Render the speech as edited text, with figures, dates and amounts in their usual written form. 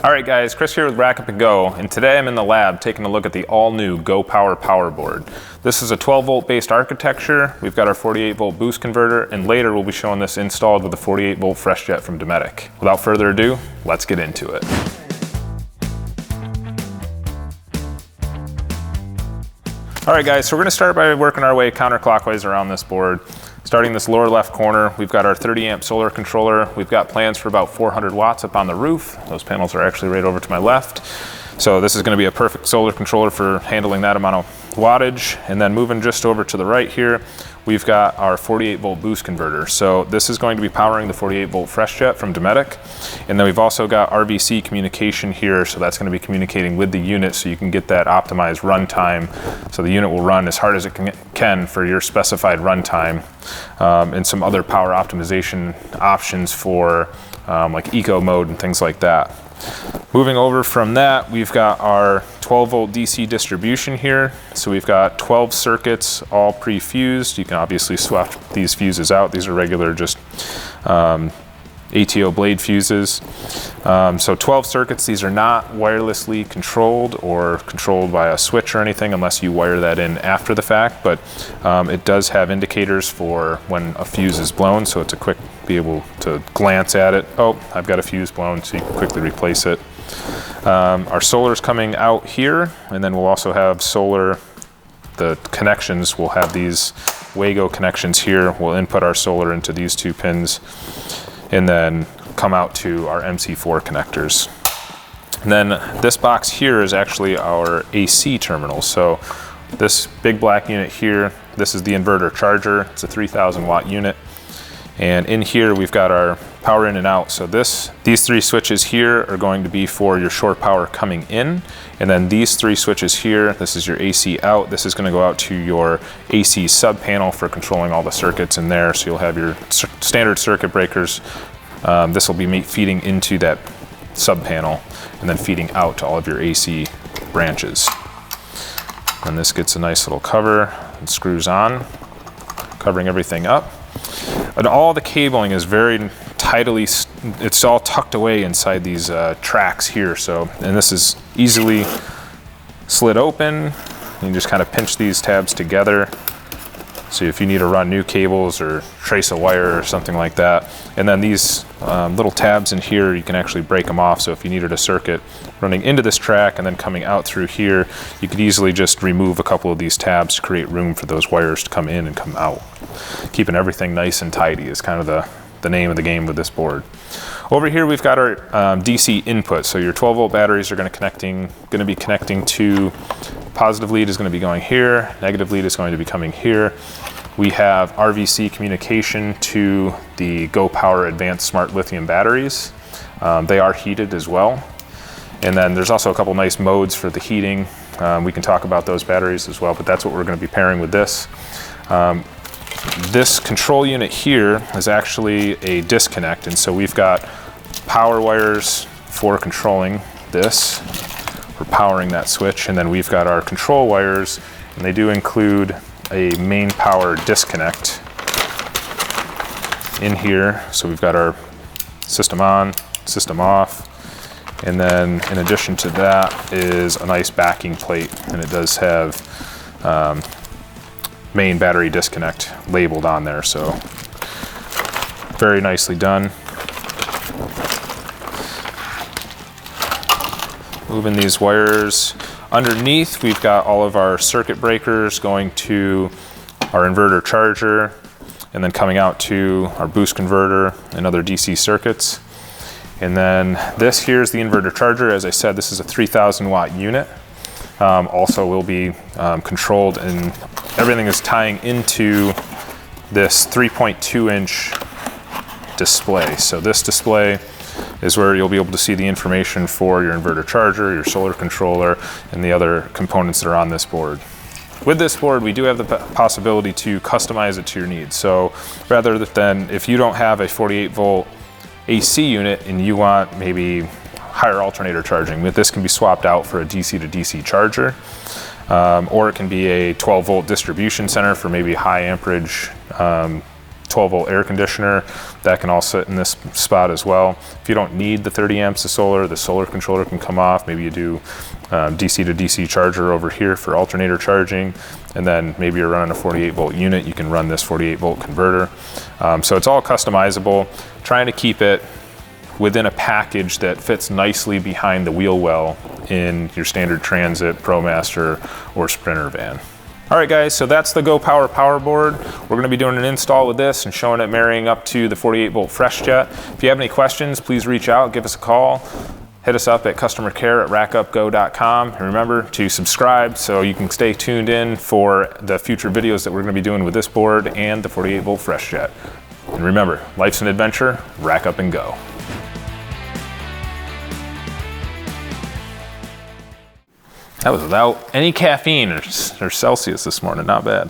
All right guys, Chris here with RackUp+Go, and today I'm in the lab taking a look at the all-new Go Power PowerBoard. This is a 12-volt based architecture. We've got our 48-volt boost converter, and later we'll be showing this installed with a 48-volt FreshJet from Dometic. Without further ado, let's get into it. All right guys, so we're going to start by working our way counterclockwise around this board. Starting this lower left corner, we've got our 30 amp solar controller. We've got plans for about 400 watts up on the roof. Those panels are actually right over to my left. So this is going to be a perfect solar controller for handling that amount of wattage. And then moving just over to the right here, we've got our 48-volt boost converter. So this is going to be powering the 48-volt FreshJet from Dometic. And then we've also got RBC communication here. So that's going to be communicating with the unit so you can get that optimized runtime. So the unit will run as hard as it can for your specified runtime. And some other power optimization options for like eco mode and things like that. Moving over from that, we've got our 12-volt DC distribution here. So we've got 12 circuits all pre-fused. You can obviously swap these fuses out. These are regular just ATO blade fuses. So 12 circuits. These are not wirelessly controlled or controlled by a switch or anything unless you wire that in after the fact, but it does have indicators for when a fuse is blown, so it's a quick be able to glance at it. Oh, I've got a fuse blown, so you can quickly replace it. Our solar's coming out here, and then we'll also have solar, the connections, we'll have these Wago connections here. We'll input our solar into these two pins and then come out to our MC4 connectors. And then this box here is actually our AC terminal. So this big black unit here, this is the inverter charger. It's a 3,000 watt unit. And in here we've got our power in and out. So these three switches here are going to be for your shore power coming in. And then these three switches here, this is your AC out. This is going to go out to your AC sub panel for controlling all the circuits in there. So you'll have your standard circuit breakers. This will be feeding into that sub panel and then feeding out to all of your AC branches. And this gets a nice little cover and screws on, covering everything up. And all the cabling is very tightly, it's all tucked away inside these tracks here. So, and this is easily slid open. You just kind of pinch these tabs together. So if you need to run new cables or trace a wire or something like that. And then these little tabs in here, you can actually break them off. So if you needed a circuit running into this track and then coming out through here, you could easily just remove a couple of these tabs to create room for those wires to come in and come out. Keeping everything nice and tidy is kind of the name of the game with this board. Over here we've got our DC input. So your 12-volt batteries are going to be connecting to, positive lead is going to be going here, negative lead is going to be coming here. We have RVC communication to the Go Power Advanced Smart Lithium batteries. They are heated as well. And then there's also a couple nice modes for the heating. We can talk about those batteries as well, but that's what we're going to be pairing with this. This control unit here is actually a disconnect, and so we've got power wires for controlling this, for powering that switch, and then we've got our control wires, and they do include a main power disconnect in here. So we've got our system on, system off, and then in addition to that is a nice backing plate, and it does have main battery disconnect labeled on there, so very nicely done. Moving these wires. Underneath we've got all of our circuit breakers going to our inverter charger and then coming out to our boost converter and other DC circuits. And then this here is the inverter charger. As I said, this is a 3,000 watt unit. Also will be controlled, and everything is tying into this 3.2 inch display. So this display is where you'll be able to see the information for your inverter charger, your solar controller, and the other components that are on this board. With this board, we do have the possibility to customize it to your needs. So rather than, if you don't have a 48-volt AC unit and you want maybe higher alternator charging, this can be swapped out for a DC to DC charger. Or it can be a 12-volt distribution center for maybe high amperage 12 volt air conditioner, that can all sit in this spot as well. If you don't need the 30 amps of solar, the solar controller can come off. Maybe you do DC to DC charger over here for alternator charging, and then maybe you're running a 48 volt unit, you can run this 48 volt converter. So it's all customizable, trying to keep it within a package that fits nicely behind the wheel well in your standard Transit, ProMaster, or Sprinter van. All right guys, so that's the Go Power PowerBoard. We're gonna be doing an install with this and showing it marrying up to the 48 volt FreshJet. If you have any questions, please reach out, give us a call. Hit us up at customercare@RackUp+Go.com. And remember to subscribe so you can stay tuned in for the future videos that we're gonna be doing with this board and the 48 volt FreshJet. And remember, life's an adventure, rack up and go. That was without any caffeine or Celsius this morning, not bad.